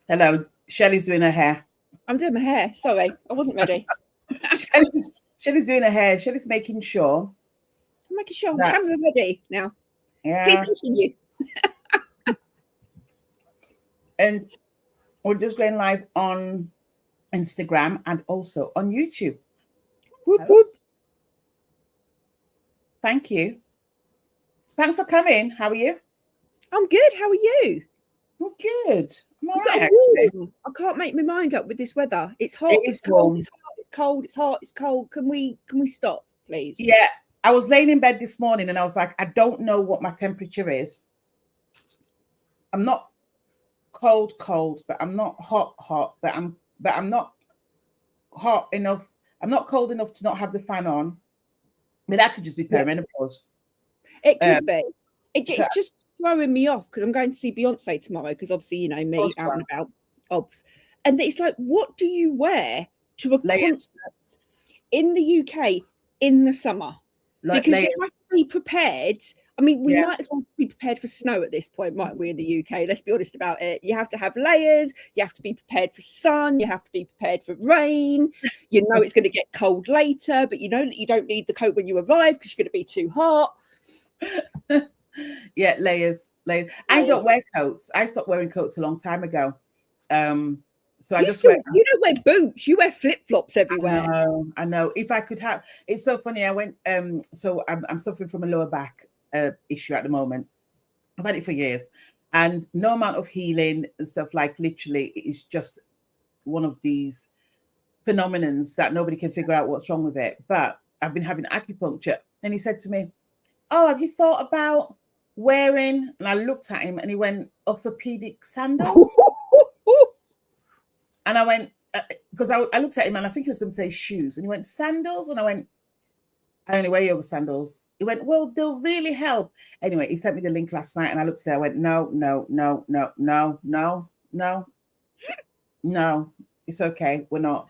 Hello. Shelley's doing her hair. I'm doing my hair. Sorry, I wasn't ready. Shelley's doing her hair. Shelley's making sure I'm making sure I'm that, camera ready now. Please yeah. continue. And we're just going live on Instagram and also on YouTube. Whoop, whoop. Thank you. Thanks for coming. How are you? I'm good. How are you? I'm good. I'm all But right. warm. I can't make my mind up with this weather. It's hot. It is It's cold. warm. It's hot. It's cold. It's hot. It's cold. Can we stop, please? Yeah. I was laying in bed this morning and I was like, I don't know what my temperature is. I'm not cold, but I'm not hot, but I'm not hot enough. I'm not cold enough to not have the fan on. I mean, that could just be perimenopause. It could be. It's so, just throwing me off because I'm going to see Beyonce tomorrow because obviously, you know, me out and about, obs. And it's like, what do you wear to a concert in the UK in the summer? Because you have to be prepared. I mean, we might as well be prepared for snow at this point, mightn't we, in the UK? Let's be honest about it. You have to have layers. You have to be prepared for sun. You have to be prepared for rain. You know it's going to get cold later, but you know that you don't need the coat when you arrive because you're going to be too hot. Yeah, layers. I don't wear coats. I stopped wearing coats a long time ago. So I just wear. You don't wear boots. You wear flip flops everywhere. I know. If I could have, it's so funny. I went. So I'm suffering from a lower back issue at the moment. I've had it for years, and no amount of healing and stuff, like literally, it's just one of these phenomenons that nobody can figure out what's wrong with it. But I've been having acupuncture, and he said to me, "Oh, have you thought about wearing?" And I looked at him, and he went, "Orthopedic sandals." And I went, because I looked at him and I think he was going to say shoes. And he went, "Sandals?" And I went, "I only wear yoga sandals." He went, "Well, they'll really help." Anyway, he sent me the link last night and I looked at it. I went, no. It's okay. We're not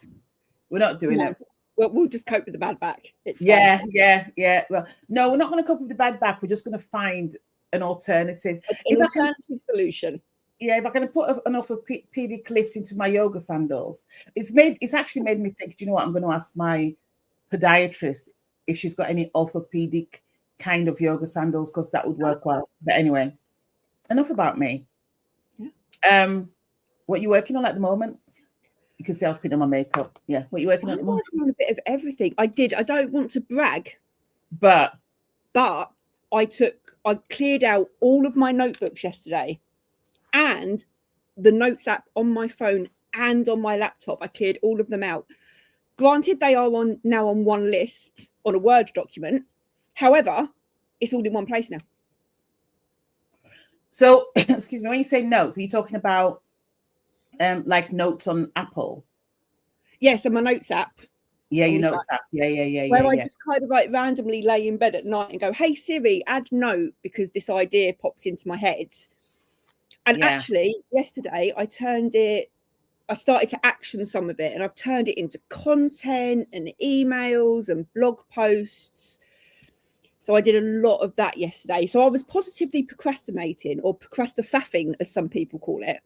doing it. Well, we'll just cope with the bad back. It's fine. Yeah. Well, no, we're not going to cope with the bad back. We're just going to find an alternative. An alternative solution. Yeah, if I can put an orthopedic lift into my yoga sandals, it's actually made me think, do you know what? I'm going to ask my podiatrist if she's got any orthopedic kind of yoga sandals, because that would work well. But anyway, enough about me. Yeah. What are you working on at the moment? You can see I was putting on my makeup. Yeah. What are you working on at the moment? I'm working on a bit of everything. I don't want to brag. But I cleared out all of my notebooks yesterday. And the notes app on my phone and on my laptop, I cleared all of them out. Granted, they are now on one list on a Word document. However, it's all in one place now. So, excuse me, when you say notes, are you talking about like notes on Apple? Yes, on my notes app. Yeah, your notes app. Yeah. Where I just kind of like randomly lay in bed at night and go, "Hey Siri, add note," because this idea pops into my head. And actually, yesterday I started to action some of it, and I've turned it into content and emails and blog posts. So I did a lot of that yesterday. So I was positively procrastinating, or procrastinating, as some people call it.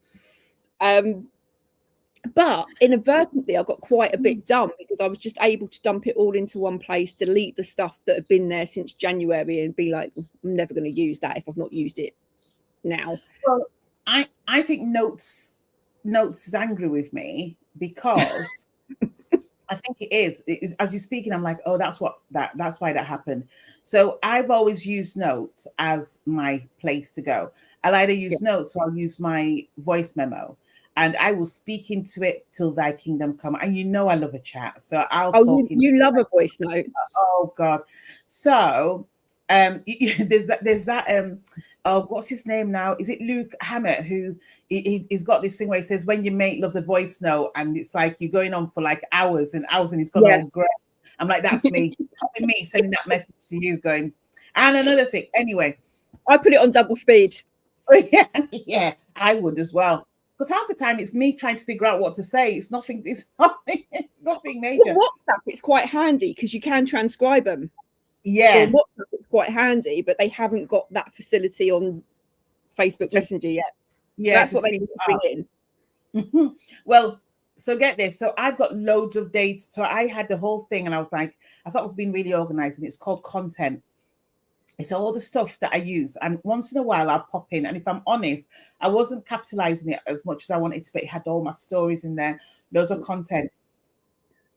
But inadvertently, I got quite a bit done because I was just able to dump it all into one place, delete the stuff that had been there since January, and be like, I'm never going to use that if I've not used it now. Well, I think notes is angry with me because I think it is as you're speaking, I'm like, oh, that's why that happened. So I've always used notes as my place to go. I'll either use notes or I'll use my voice memo, and I will speak into it till thy kingdom come. And you know I love a chat, so I'll talk. You love a voice note. Oh God. So there's that oh, what's his name now? Is it Luke Hammett, who he's got this thing where he says when your mate loves a voice note, and it's like you're going on for like hours and hours, and he's got all great. I'm like, that's me. Me sending that message to you, going. And another thing, anyway, I put it on double speed. Yeah, I would as well. Because half the time it's me trying to figure out what to say. It's nothing major. Well, WhatsApp, it's quite handy because you can transcribe them. Yeah. So WhatsApp is quite handy, but they haven't got that facility on Facebook Messenger yet. Yeah, that's what they need to bring in. Well, so get this. So I've got loads of data. So I had the whole thing and I was like, I thought it was being really organized, and it's called content. It's all the stuff that I use. And once in a while I'll pop in. And if I'm honest, I wasn't capitalizing it as much as I wanted to, but it had all my stories in there, loads of content.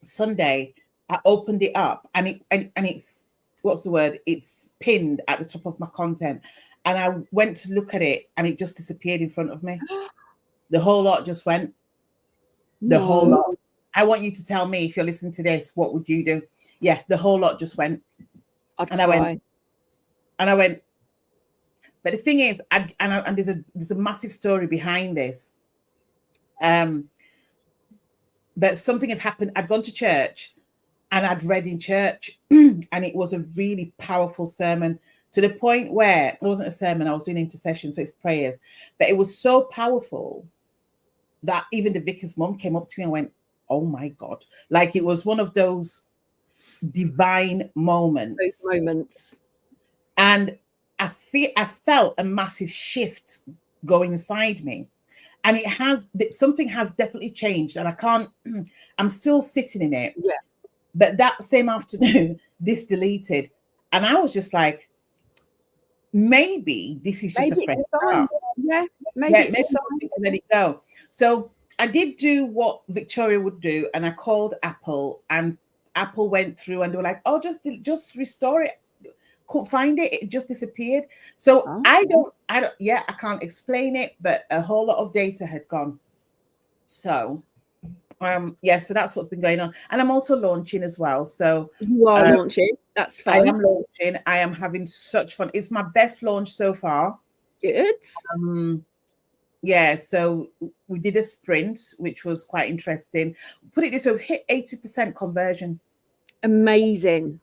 Sunday, I opened it up and it's what's the word? It's pinned at the top of my content. And I went to look at it and it just disappeared in front of me. The whole lot just went. The whole lot. I want you to tell me, if you're listening to this, what would you do? Yeah, the whole lot just went. And I went, but the thing is, and there's a massive story behind this. But something had happened. I'd gone to church and I'd read in church, and it was a really powerful sermon, to the point where it wasn't a sermon, I was doing intercession, so it's prayers. But it was so powerful that even the vicar's mum came up to me and went, "Oh my God." Like, it was one of those divine moments. And I felt a massive shift go inside me. And something has definitely changed, and I'm still sitting in it. Yeah. But that same afternoon, this deleted. And I was just like, maybe this is just a fresh start. Yeah, maybe it's to let it go. So I did do what Victoria would do, and I called Apple, and Apple went through and they were like, "Oh, just restore it." Couldn't find it. It just disappeared. So I can't explain it, but a whole lot of data had gone. So so that's what's been going on. And I'm also launching as well. So you are launching. That's fun. I am launching. I am having such fun. It's my best launch so far. Good. Yeah, so we did a sprint, which was quite interesting. Put it this way, we've hit 80% conversion. Amazing.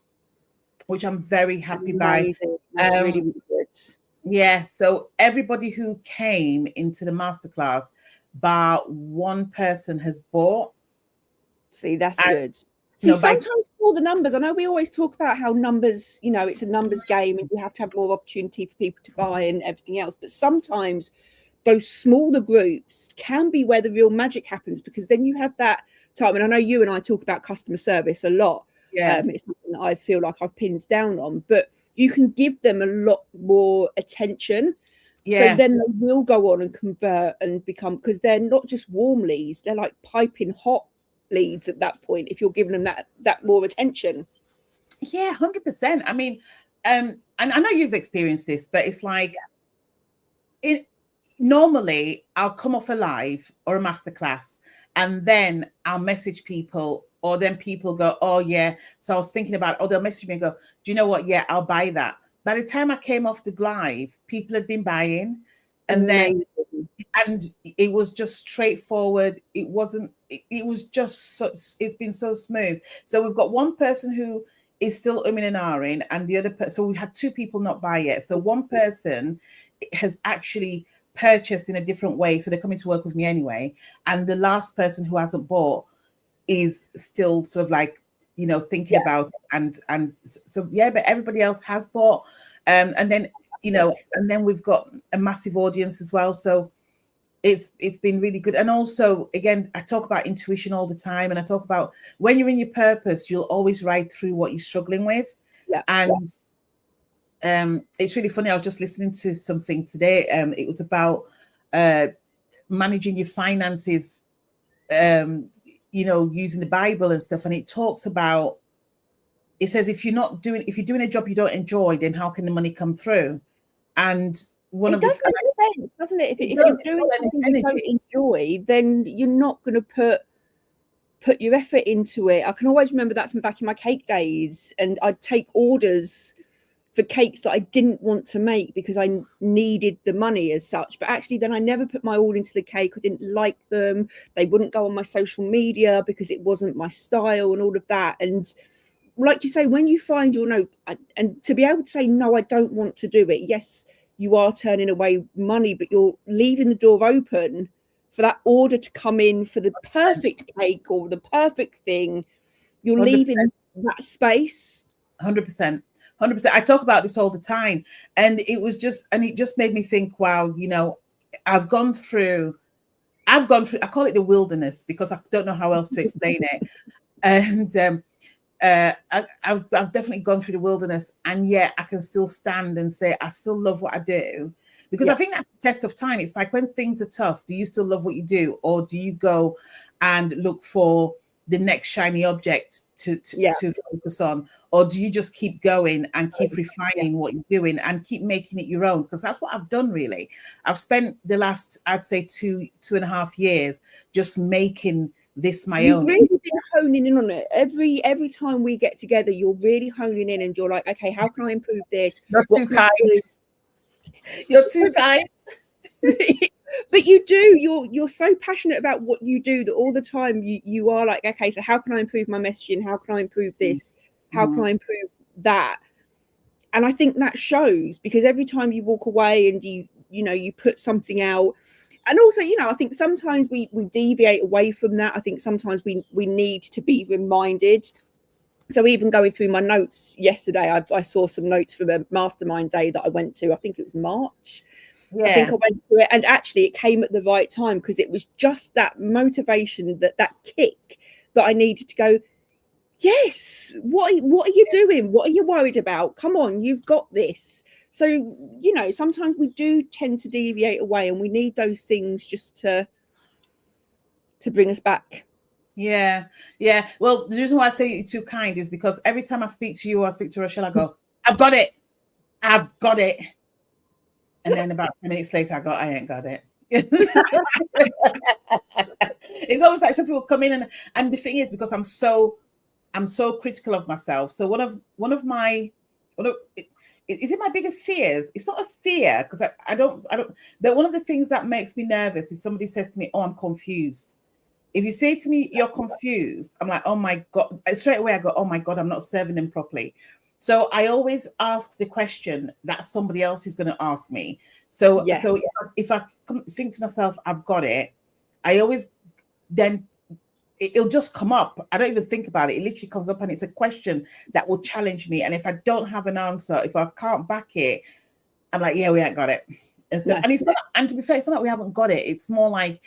Which I'm very happy by. That's really, really good. Yeah, so everybody who came into the masterclass, bar one person has bought. See, that's good. See, sometimes all the numbers, I know we always talk about how numbers, it's a numbers game and you have to have more opportunity for people to buy and everything else. But sometimes those smaller groups can be where the real magic happens, because then you have that time. And I know you and I talk about customer service a lot. Yeah. It's something that I feel like I've pinned down on, but you can give them a lot more attention. Yeah. So then they will go on and convert and become, because they're not just warm leads, they're like piping hot leads at that point, if you're giving them that more attention. Yeah, 100%. I mean, and I know you've experienced this, but it's like, normally I'll come off a live or a masterclass and then I'll message people, or then people go, "Oh yeah." So I was thinking about, they'll message me and go, "Do you know what? Yeah, I'll buy that." By the time I came off the live, people had been buying, and and it was just straightforward. It wasn't, it was just such, it's been so smooth. So we've got one person who is still umming and ahhing, and the other person, so we had two people not buy yet. So one person has actually purchased in a different way, so they're coming to work with me anyway, and the last person who hasn't bought is still sort of like, thinking about it. And so but everybody else has bought, and then and then we've got a massive audience as well. So it's been really good. And also, again, I talk about intuition all the time, and I talk about when you're in your purpose, you'll always ride through what you're struggling with. It's really funny. I was just listening to something today. It was about managing your finances, using the Bible and stuff. And it talks about, it says, if you're doing a job you don't enjoy, then how can the money come through? And it does make sense, doesn't it? If you're doing something you don't enjoy, then you're not going to put your effort into it. I can always remember that from back in my cake days, and I'd take orders for cakes that I didn't want to make because I needed the money as such. But actually then I never put my all into the cake. I didn't like them. They wouldn't go on my social media because it wasn't my style and all of that. And like you say, when you find your no, and to be able to say, no, I don't want to do it. Yes, you are turning away money, but you're leaving the door open for that order to come in for the perfect cake or the perfect thing. You're 100%. Leaving that space. 100%. 100%. I talk about this all the time, and it just made me think, wow, I've gone through I've gone through, I call it the wilderness because I don't know how else to explain it. And I've definitely gone through the wilderness, and yet I can still stand and say I still love what I do, because I think that's the test of time. It's like, when things are tough, do you still love what you do, or do you go and look for the next shiny object to focus on, or do you just keep going and keep refining what you're doing and keep making it your own? Because that's what I've done, really. I've spent the last, I'd say, 2.5 years just making this my own. You've really been honing in on it. Every time we get together, you're really honing in, and you're like, okay, how can I improve this? You're too kind. You're too kind. But you do, you're so passionate about what you do that all the time you are like, okay, so how can I improve my messaging? How can I improve this? How can I improve that? And I think that shows, because every time you walk away and you put something out. And also, I think sometimes we deviate away from that. I think sometimes we need to be reminded. So even going through my notes yesterday, I saw some notes from a mastermind day that I went to. I think it was March. I think I went to it, and actually it came at the right time, because it was just that motivation, that kick that I needed to go, yes, what are you doing? What are you worried about? Come on, you've got this. So, sometimes we do tend to deviate away, and we need those things just to bring us back. Yeah. Well, the reason why I say you're too kind is because every time I speak to you or I speak to Rochelle, I go, I've got it. And then about 10 minutes later, I go, I ain't got it. It's always like some people come in, and the thing is, because I'm so critical of myself. So one of my is it my biggest fears? It's not a fear, because I don't. But one of the things that makes me nervous if somebody says to me, "Oh, I'm confused." If you say to me, "You're confused," I'm like, "Oh my God." Straight away I go, "Oh my God, I'm not serving them properly." So I always ask the question that somebody else is going to ask me. So if I think to myself, I've got it, I always, then it'll just come up. I don't even think about it. It literally comes up, and it's a question that will challenge me. And if I don't have an answer, if I can't back it, I'm like, yeah, we ain't got it. And it's not, and to be fair, it's not like we haven't got it. It's more like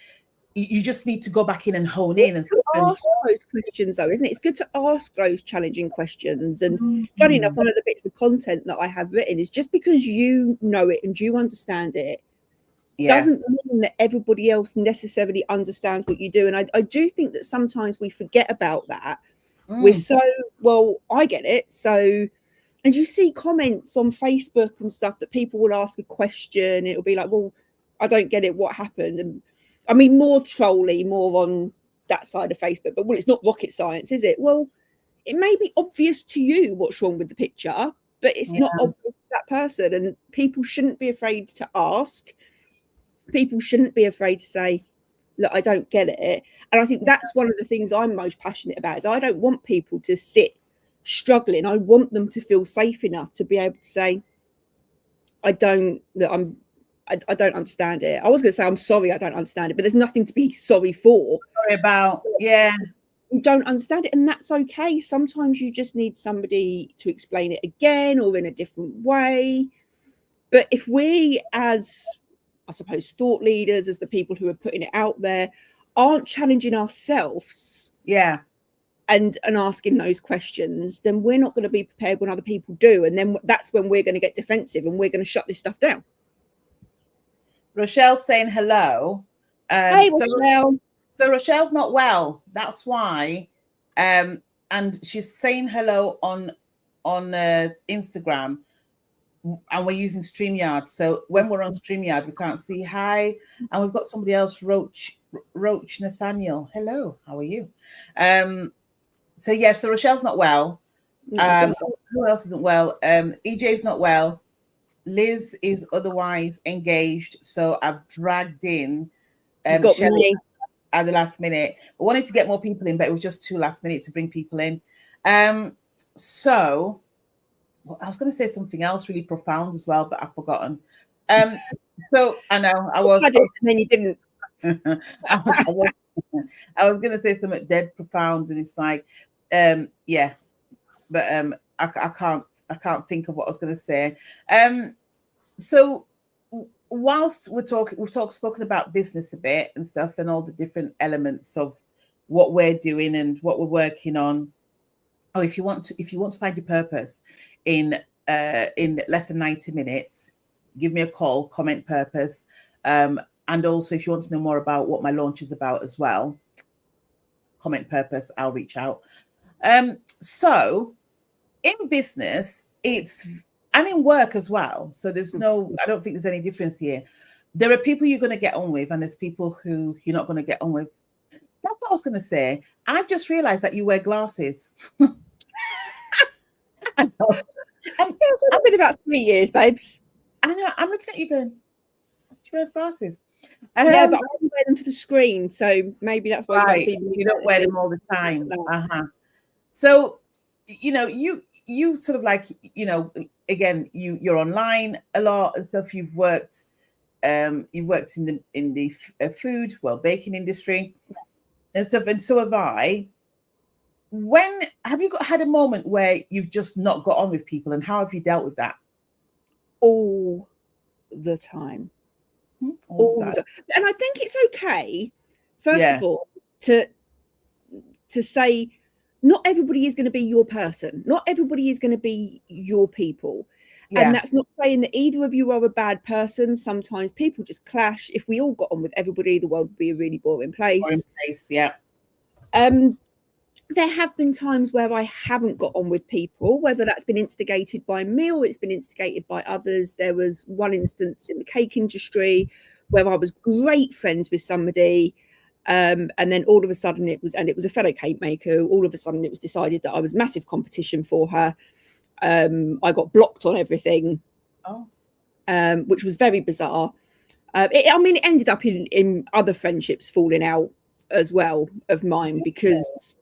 you just need to go back in and hone in and ask those questions, though, isn't it? It's good to ask those challenging questions. And funny enough, one of the bits of content that I have written is, just because you know it and you understand it doesn't mean that everybody else necessarily understands what you do. And I do think that sometimes we forget about that. We're so, well, I get it. So, and you see comments on Facebook and stuff that people will ask a question. It'll be like, well, I don't get it. What happened? And I mean, more trolly, more on that side of Facebook. But, well, it's not rocket science, is it? Well, it may be obvious to you what's wrong with the picture, but it's not obvious to that person. And people shouldn't be afraid to ask. People shouldn't be afraid to say, look, I don't get it. And I think that's one of the things I'm most passionate about, is I don't want people to sit struggling. I want them to feel safe enough to be able to say, I don't understand it. I was going to say, I'm sorry, I don't understand it, but there's nothing to be sorry for. Sorry about, You don't understand it, and that's okay. Sometimes you just need somebody to explain it again or in a different way. But if we, as I suppose thought leaders, as the people who are putting it out there, aren't challenging ourselves and asking those questions, then we're not going to be prepared when other people do. And then that's when we're going to get defensive and we're going to shut this stuff down. Rochelle's saying hello. Hey, Rochelle. So Rochelle's not well. That's why. And she's saying hello on Instagram. And we're using StreamYard. So when we're on StreamYard, we can't see hi. And we've got somebody else, Roach Nathaniel. Hello, how are you? So Rochelle's not well. Who else isn't well? EJ's not well. Liz is otherwise engaged. So I've dragged in Shelley at the last minute. I wanted to get more people in, but it was just too last minute to bring people in. So I was going to say something else really profound as well, but I've forgotten. So I know I was. And then you didn't. I was going to say something dead profound, and it's like, but I can't think of what I was going to say. So whilst spoken about business a bit and stuff, and all the different elements of what we're doing and what we're working on. Oh, if you want to find your purpose in less than 90 minutes, give me a call, comment purpose. And also, if you want to know more about what my launch is about as well, comment purpose, I'll reach out. So in business, and in work as well. So I don't think there's any difference here. There are people you're going to get on with, and there's people who you're not going to get on with. That's what I was going to say. I've just realized that you wear glasses. I know. It's been about 3 years, babes. I know. I'm looking at you going, she wears glasses. Yeah, but I only wear them for the screen, so maybe that's why right. You don't wear them all the time. So, you sort of like, again, you're online a lot and stuff. You've worked in the food, baking industry and stuff, and so have I. When have you had a moment where you've just not got on with people, and how have you dealt with that? All the time. All the time. And I think it's okay, first of all, to say not everybody is going to be your person. Not everybody is going to be your people. Yeah. And that's not saying that either of you are a bad person. Sometimes people just clash. If we all got on with everybody, the world would be a really boring place. Yeah. There have been times where I haven't got on with people, whether that's been instigated by me or it's been instigated by others. There was one instance in the cake industry where I was great friends with somebody, and then all of a sudden it was a fellow cake maker. All of a sudden it was decided that I was massive competition for her. I got blocked on everything, which was very bizarre. It ended up in other friendships falling out as well of mine, because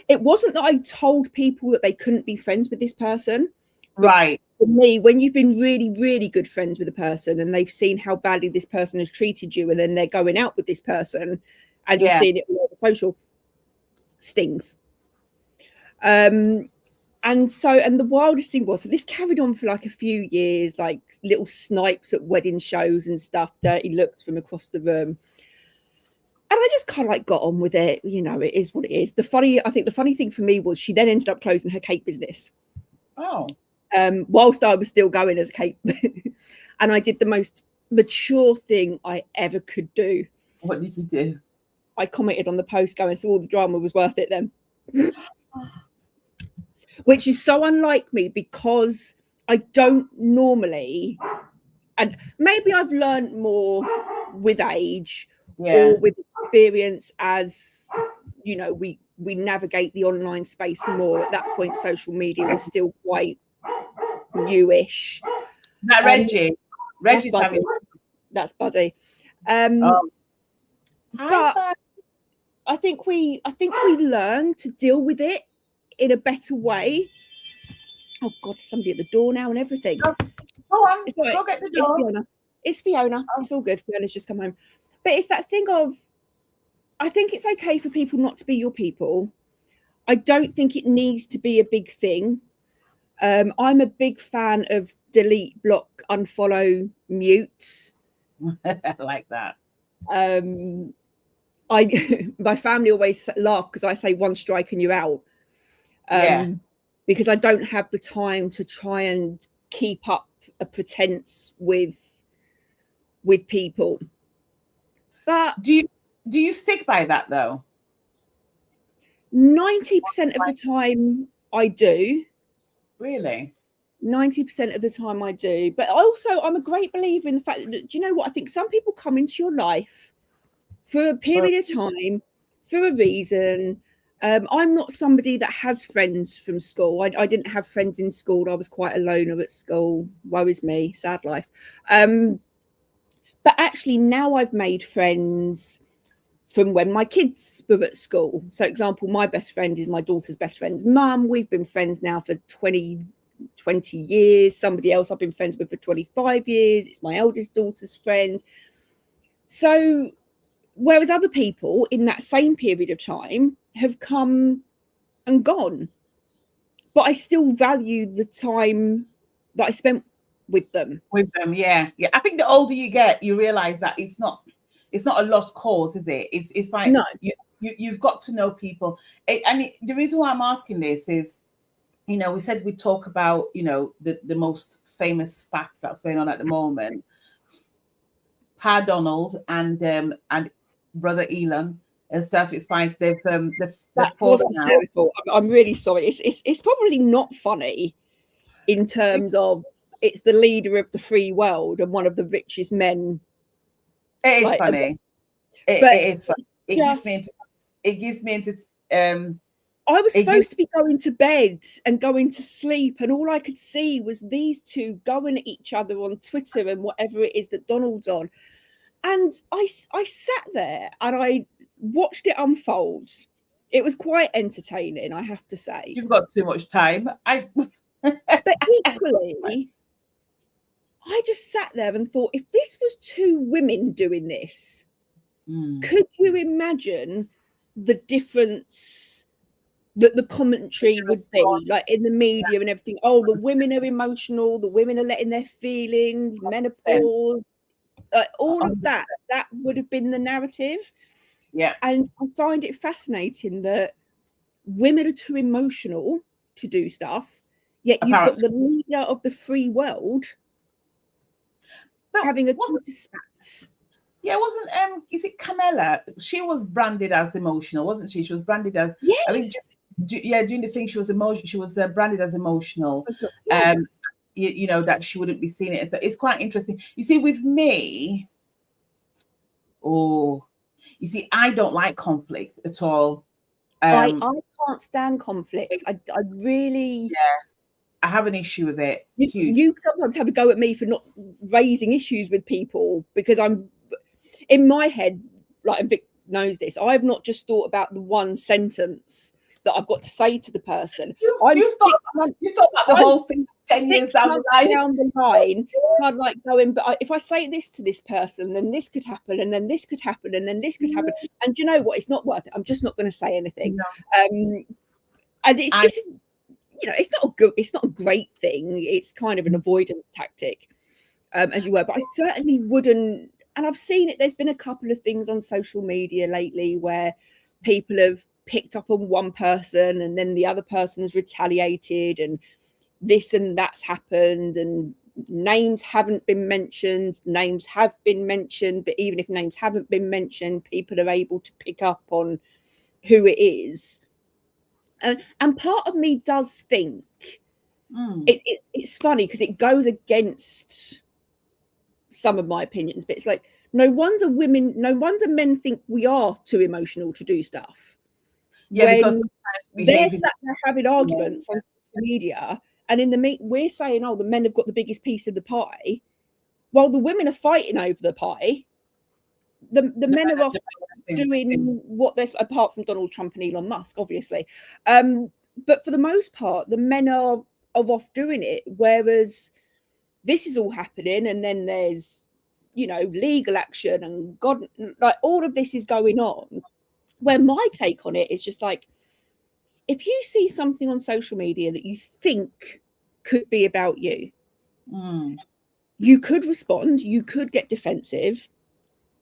it wasn't that I told people that they couldn't be friends with this person. Right. For me, when you've been really, really good friends with a person and they've seen how badly this person has treated you, and then they're going out with this person and you're seeing it all over social, stings. And the wildest thing was, so this carried on for like a few years, like little snipes at wedding shows and stuff, dirty looks from across the room. And I just kind of like got on with it. It is what it is. I think the funny thing for me was she then ended up closing her cake business. Oh. Whilst I was still going as a cake. And I did the most mature thing I ever could do. What did you do? I commented on the post going, so all the drama was worth it then. Which is so unlike me, because I don't normally, and maybe I've learned more with age or with experience as, we navigate the online space more. At that point, social media was still quite newish. That Reggie's that's Buddy. But I think we learn to deal with it in a better way. Oh God, somebody at the door now and everything. Go on, go get the door. It's Fiona. It's all good. Fiona's just come home. But it's that thing of, I think it's okay for people not to be your people. I don't think it needs to be a big thing. I'm a big fan of delete, block, unfollow, mute. I like that. My family always laugh because I say one strike and you're out. Because I don't have the time to try and keep up a pretense with people. But do you stick by that though? 90% of the time I do. Really? 90% of the time I do. But also I'm a great believer in the fact that, do you know what? I think some people come into your life for a period of time, for a reason. I'm not somebody that has friends from school. I didn't have friends in school. I was quite a loner at school. Woe is me, sad life. But actually now I've made friends from when my kids were at school. So, example, my best friend is my daughter's best friend's mum. We've been friends now for 20 years. Somebody else I've been friends with for 25 years. It's my eldest daughter's friend. So, whereas other people in that same period of time have come and gone, but I still value the time that I spent with them. Yeah. I think the older you get, you realize that it's not a lost cause, is it? It's like No. you've got to know people. The reason why I'm asking this is, you know, we said we'd talk about, you know, the most famous facts that's going on at the moment. Pa Donald and brother Elon and stuff. It's like they've That was hysterical. I'm really sorry. It's probably not funny in terms of it's the leader of the free world and one of the richest men. It is funny. It is funny. It gives me into I was supposed to be going to bed and going to sleep, and all I could see was these two going at each other on Twitter and whatever it is that Donald's on. And I sat there and I watched it unfold. It was quite entertaining, I have to say. You've got too much time. But equally, I just sat there and thought, if this was two women doing this, could you imagine the difference that the commentary would be, like in the media and everything? Oh, the women are emotional, the women are letting their feelings, menopause, all of that would have been the narrative. Yeah. And I find it fascinating that women are too emotional to do stuff, yet you've got the leader of the free world having a Twitter spat. Yeah, wasn't is it Camilla? She was branded as emotional, wasn't she? She was branded as, yes. I think, during the thing she was branded as emotional. You know, that she wouldn't be seeing it. So it's quite interesting. You see, with me, you see, I don't like conflict at all. I can't stand conflict. I really, I have an issue with it. You sometimes have a go at me for not raising issues with people because I'm in my head, like, and Vic knows this, I've not just thought about the one sentence that I've got to say to the person. You thought about the whole thing 10 years down the line. I'd like going, but if I say this to this person, then this could happen, and then this could happen, and then this could happen. And you know what? It's not worth it. I'm just not going to say anything. No. And it's you know, it's not a great thing. It's kind of an avoidance tactic, as you were. But I certainly wouldn't. And I've seen it. There's been a couple of things on social media lately where people have picked up on one person and then the other person's retaliated and this and that's happened and names haven't been mentioned, names have been mentioned, but even if names haven't been mentioned, people are able to pick up on who it is. And part of me does think it's funny because it goes against some of my opinions, but it's like, no wonder men think we are too emotional to do stuff. Yeah, because they're sat there having arguments on social media, and in the we're saying, oh, the men have got the biggest piece of the pie, while the women are fighting over the pie. The men are off doing what they're, apart from Donald Trump and Elon Musk, obviously. But for the most part, the men are off doing it, whereas this is all happening, and then there's, you know, legal action and God, like all of this is going on. Where my take on it is just like, if you see something on social media that you think could be about you, you could respond, you could get defensive,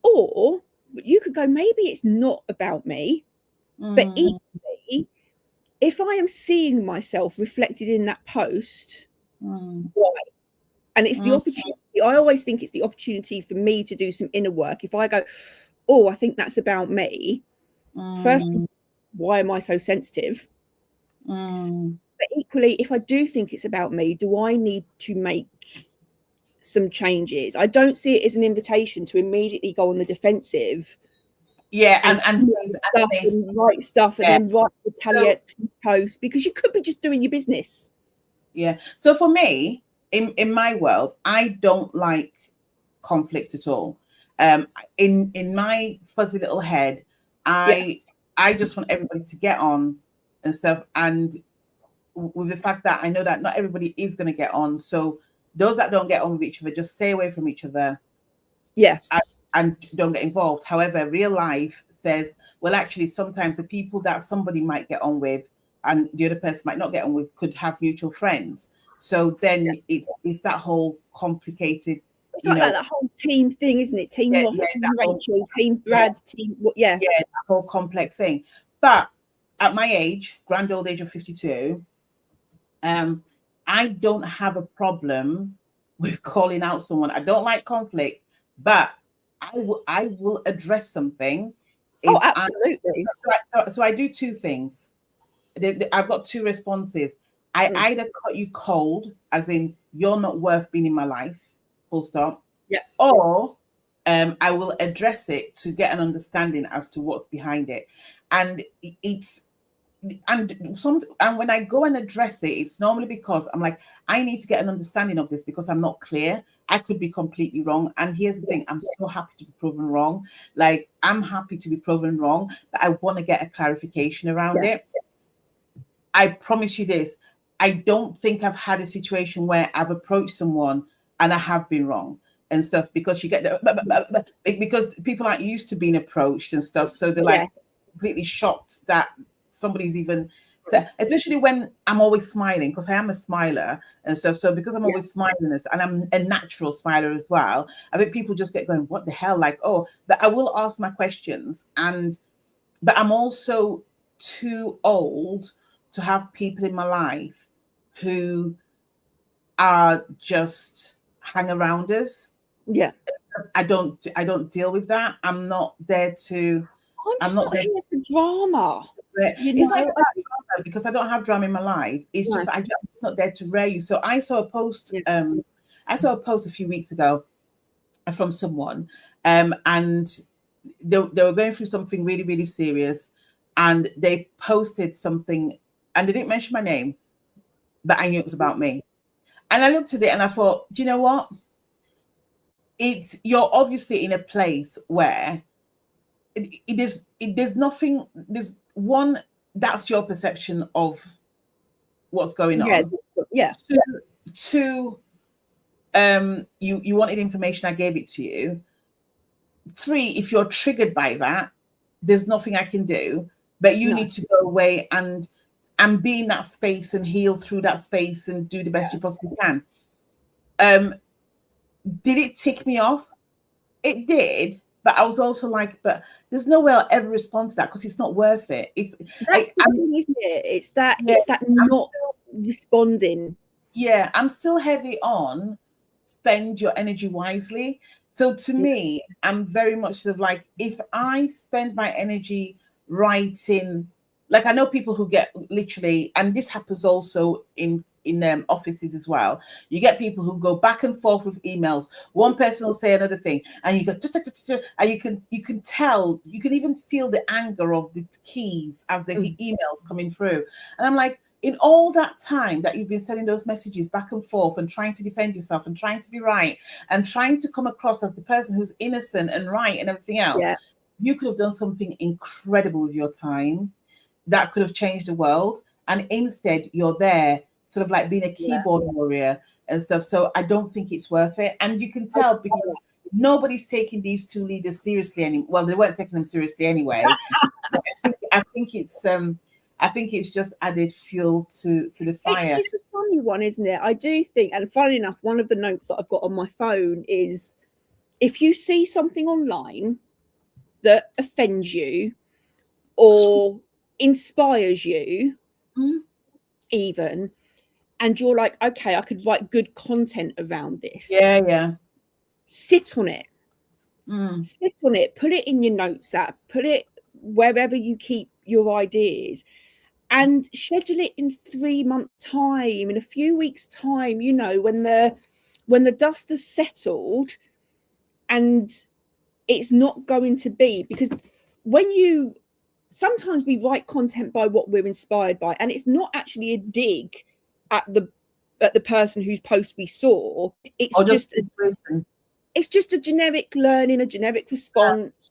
or you could go, maybe it's not about me. But equally, if I am seeing myself reflected in that post, why? And it's the opportunity. I always think it's the opportunity for me to do some inner work. If I go, oh, I think that's about me. First, why am I so sensitive? But equally, if I do think it's about me, do I need to make some changes? I don't see it as an invitation to immediately go on the defensive. Yeah, and write stuff and then write retaliatory posts, because you could be just doing your business. Yeah. So for me, in my world, I don't like conflict at all. In my fuzzy little head, I just want everybody to get on and stuff. And with the fact that I know that not everybody is going to get on, so those that don't get on with each other, just stay away from each other. Yeah. And don't get involved. However, real life says, well, actually, sometimes the people that somebody might get on with and the other person might not get on with could have mutual friends. So then it's that whole complicated, it's like that whole team thing, isn't it? Team Ross, team Rachel, team Brad, team that whole complex thing. But at my age, grand old age of 52, I don't have a problem with calling out someone. I don't like conflict, but I will address something. Oh, absolutely. So I do two things. I've got two responses. I either cut you cold, as in you're not worth being in my life, full stop. Yeah. Or I will address it to get an understanding as to what's behind it. And and when I go and address it, it's normally because I'm like, I need to get an understanding of this because I'm not clear. I could be completely wrong. And here's the thing, I'm so happy to be proven wrong. Like, I'm happy to be proven wrong, but I want to get a clarification around it. I promise you this, I don't think I've had a situation where I've approached someone and I have been wrong and stuff, because you get because people aren't used to being approached and stuff. So they're like completely shocked that somebody's even said, especially when I'm always smiling, because I am a smiler and stuff. So because I'm always smiling and I'm a natural smiler as well, I think people just get going, what the hell? Like, oh, but I will ask my questions. But I'm also too old to have people in my life who are just hang arounders. Yeah. I don't deal with that. I'm not there to. I'm not here for drama. It's like drama, because I don't have drama in my life. It's just I'm just not there to rear you. So I saw a post. I saw a post a few weeks ago from someone, and they were going through something really, really serious, and they posted something, and they didn't mention my name, but I knew it was about me. And I looked at it and I thought, do you know what? You're obviously in a place where there's nothing. There's one, that's your perception of what's going on. Yeah. Two, you wanted information, I gave it to you. 3, if you're triggered by that, there's nothing I can do, but you need to go away and be in that space and heal through that space and do the best you possibly can. Did it tick me off? It did, but I was also like, but there's no way I'll ever respond to that because it's not worth it. That's the thing, isn't it? It's that not responding. Yeah, I'm still heavy on spend your energy wisely. So to me, I'm very much sort of like, if I spend my energy writing, like I know people who get literally, and this happens also in offices as well. You get people who go back and forth with emails. One person will say another thing, and you go, and you can tell, you can even feel the anger of the keys as the emails coming through. And I'm like, in all that time that you've been sending those messages back and forth and trying to defend yourself and trying to be right and trying to come across as the person who's innocent and right and everything else, you could have done something incredible with your time that could have changed the world. And instead, you're there sort of like being a keyboard warrior and stuff. So I don't think it's worth it. And you can tell because nobody's taking these two leaders seriously anymore. Well, they weren't taking them seriously anyway. I think it's just added fuel to the fire. It's a funny one, isn't it? I do think, and funny enough, one of the notes that I've got on my phone is, if you see something online that offends you or inspires you, even, and you're like, okay, I could write good content around this. Yeah. Sit on it. Sit on it. Put it in your notes app. Put it wherever you keep your ideas. And schedule it in 3 months' time, in a few weeks' time, you know, when the dust has settled, and it's not going to be, because sometimes we write content by what we're inspired by, and it's not actually a dig at the person whose post we saw. It's just a generic learning, a generic response.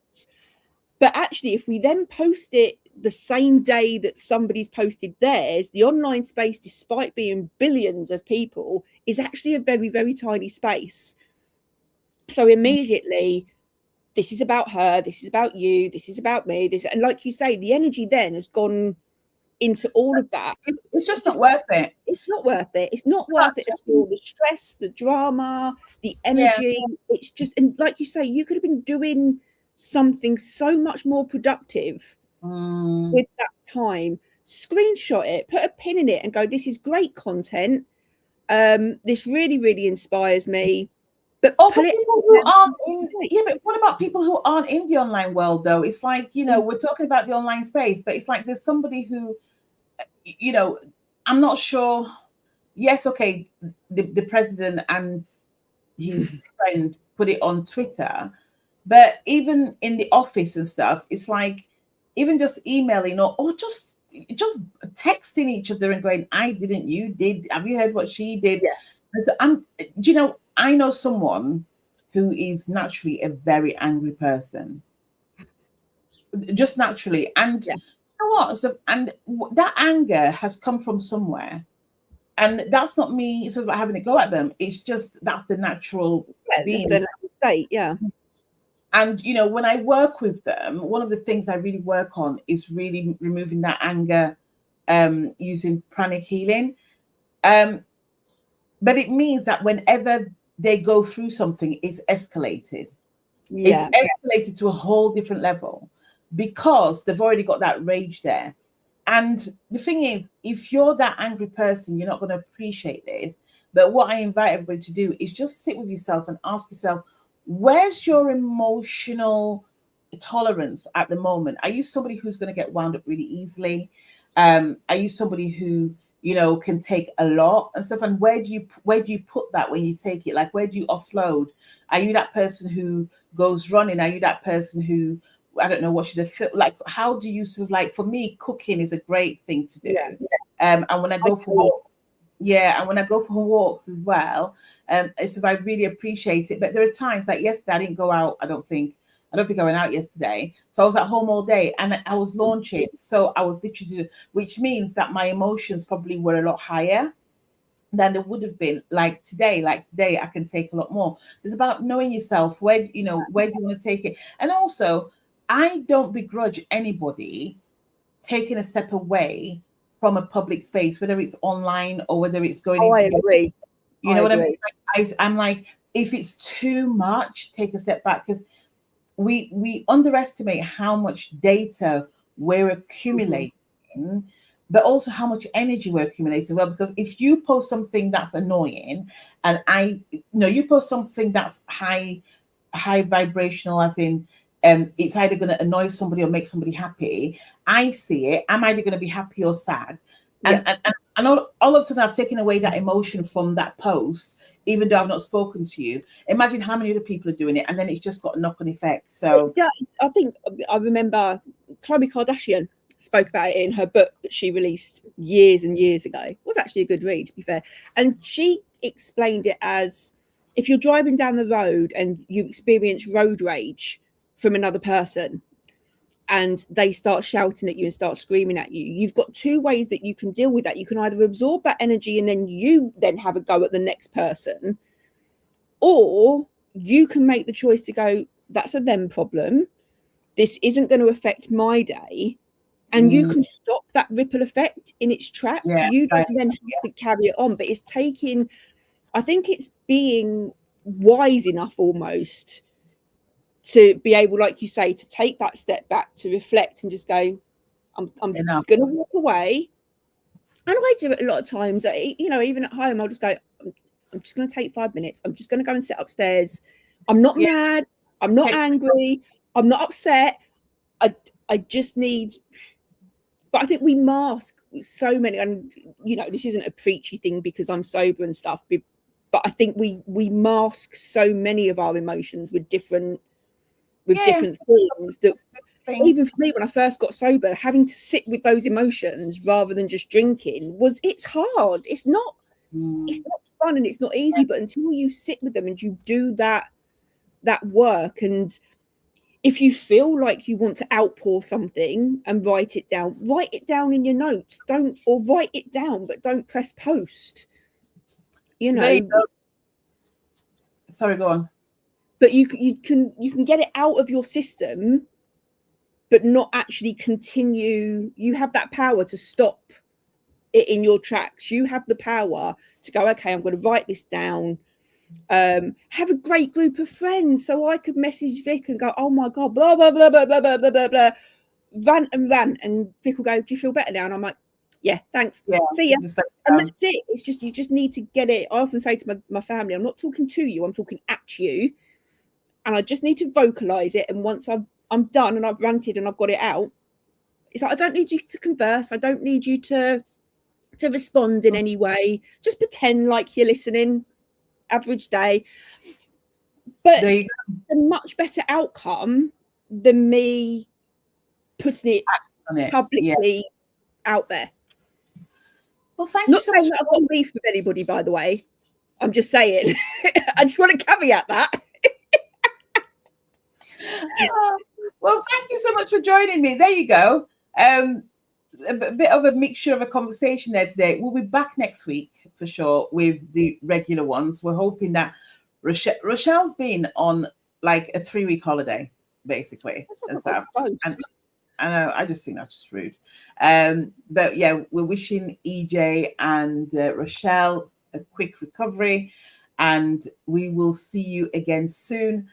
But actually, if we then post it the same day that somebody's posted theirs, the online space, despite being billions of people, is actually a very, very tiny space. So immediately, this is about her, this is about you, this is about me, and like you say, the energy then has gone into all of that. It's just not worth it. It's not worth it. It's not worth it at all. The stress, the drama, the energy. Yeah. It's just, and like you say, you could have been doing something so much more productive with that time. Screenshot it, put a pin in it, and go, this is great content. This really, really inspires me. But for people who aren't in, but what about people who aren't in the online world though? It's like, you know, we're talking about the online space, but it's like there's somebody who, you know, I'm not sure. Yes, okay, the president and his friend put it on Twitter, but even in the office and stuff, it's like even just emailing or just texting each other and going, I didn't, you did, have you heard what she did? Yeah. So you know, I know someone who is naturally a very angry person, just naturally, and you know what? So, and that anger has come from somewhere, and that's not me sort of having to go at them. It's just that's the natural being, the natural state, yeah. And you know, when I work with them, one of the things I really work on is really removing that anger, using pranic healing. But it means that whenever they go through something, it's escalated. Yeah. It's escalated to a whole different level because they've already got that rage there. And the thing is, if you're that angry person, you're not going to appreciate this. But what I invite everybody to do is just sit with yourself and ask yourself, where's your emotional tolerance at the moment? Are you somebody who's going to get wound up really easily? Are you somebody who, you know, can take a lot and stuff? And where do you put that when you take it? Like, where do you offload? Are you that person who goes running? Are you that person who, I don't know, watches a film? Like, how do you sort of, like, for me, cooking is a great thing to do. And when I go for walks, and when I go for walks as well, so I really appreciate it. But there are times, like yesterday, I didn't go out. I don't think I went out yesterday. So I was at home all day and I was launching. So I was literally, which means that my emotions probably were a lot higher than it would have been. Like today I can take a lot more. It's about knowing yourself. Where do you want to take it? And also, I don't begrudge anybody taking a step away from a public space, whether it's online or whether it's going into. I agree. You know what I mean? I'm like, if it's too much, take a step back, because we underestimate how much data we're accumulating, but also how much energy we're accumulating. Well, because if you post something that's annoying, and you post something that's high vibrational, as in it's either going to annoy somebody or make somebody happy. I see it. I'm either going to be happy or sad. And all of a sudden I've taken away that emotion from that post, even though I've not spoken to you. Imagine how many other people are doing it, and then it's just got a knock-on effect. So I think I remember Khloe Kardashian spoke about it in her book that she released years and years ago. It was actually a good read, to be fair. And she explained it as, if you're driving down the road and you experience road rage from another person, and they start shouting at you and start screaming at you, you've got two ways that you can deal with that. You can either absorb that energy and then have a go at the next person, or you can make the choice to go, that's a them problem. This isn't going to affect my day. And you can stop that ripple effect in its tracks. You don't then have to carry it on. But it's I think it's being wise enough almost to be able, like you say, to take that step back, to reflect and just go, I'm going to walk away. And I do it a lot of times, even at home, I'll just go, I'm just going to take 5 minutes. I'm just going to go and sit upstairs. I'm not mad. I'm not angry. I'm not upset. I just need, but I think we mask so many, and, this isn't a preachy thing because I'm sober and stuff, but I think we mask so many of our emotions with different things that even for me, when I first got sober, having to sit with those emotions rather than just drinking it's hard. It's not fun and it's not easy, but until you sit with them and you do that work, and if you feel like you want to outpour something and write it down in your notes, or write it down, but don't press post, Sorry, go on. But you can get it out of your system but not actually continue. You have that power to stop it in your tracks. You have the power to go, okay, I'm going to write this down. Have a great group of friends, so I could message Vic and go, oh my God, blah, blah, blah, blah, blah, blah, blah, blah, blah, rant. And Vic will go, do you feel better now? And I'm like, yeah, thanks. Yeah, see ya. And that's it. It's just, you just need to get it. I often say to my family, I'm not talking to you, I'm talking at you. And I just need to vocalize it. And once I'm done and I've ranted and I've got it out, it's like, I don't need you to converse. I don't need you to respond in any way. Just pretend like you're listening. Average day. But a much better outcome than me putting it publicly out there. Well, thank you so much. Not I've got beef with anybody, by the way. I'm just saying. I just want to caveat that. Well, thank you so much for joining me. There you go. A bit of a mixture of a conversation there today. We'll be back next week for sure with the regular ones. We're hoping that Rochelle's been on like a 3-week holiday, basically. And I know, I just think that's just rude. But yeah, we're wishing EJ and Rochelle a quick recovery, and we will see you again soon.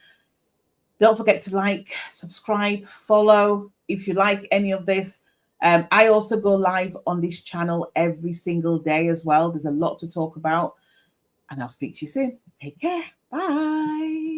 Don't forget to like, subscribe, follow if you like any of this. I also go live on this channel every single day as well. There's a lot to talk about, and I'll speak to you soon. Take care. Bye.